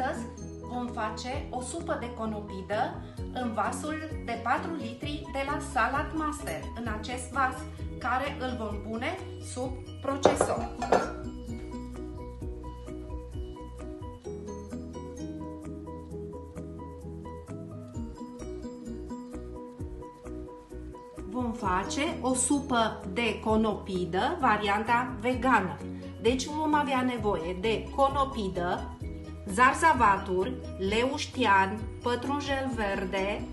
Astăzi vom face o supă de conopidă în vasul de 4 litri de la Salad Master, în acest vas, care îl vom pune sub procesor. Vom face o supă de conopidă, varianta vegană. Deci vom avea nevoie de conopidă, zarzavaturi, leuștian, pătrunjel verde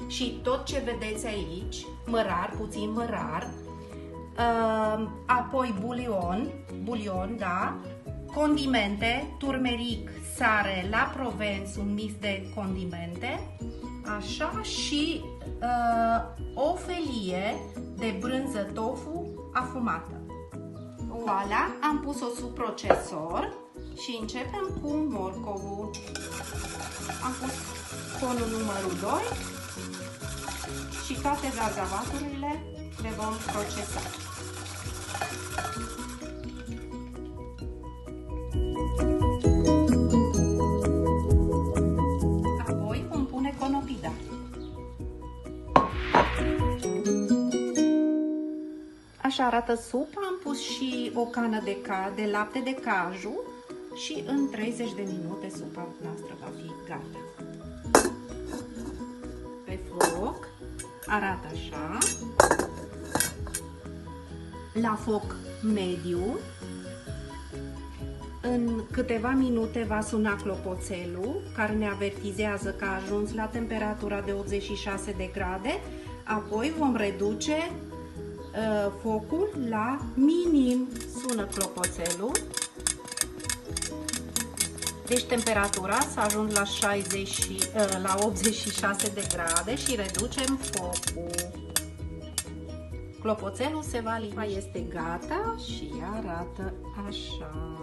și tot ce vedeți aici, mărar, puțin mărar, apoi bulion, da, condimente, turmeric, sare, la Provence, un mix de condimente, așa, și o felie de brânză tofu afumată. Voilà, am pus-o sub procesor și începem cu morcovul. Am pus conul numărul 2 și toate zarzavaturile le vom procesa. Apoi vom pune conopida. Așa arată supa, am pus și o cană de lapte de caju și în 30 de minute supa noastră va fi gata. Pe foc arată așa, la foc mediu. În câteva minute va suna clopoțelul, care ne avertizează că a ajuns la temperatura de 86 de grade. Apoi vom reduce focul la minim. Sună clopoțelul. Deci temperatura s-a ajuns la 86 de grade și reducem focul. Clopoțelul se va lipa, este gata și arată așa.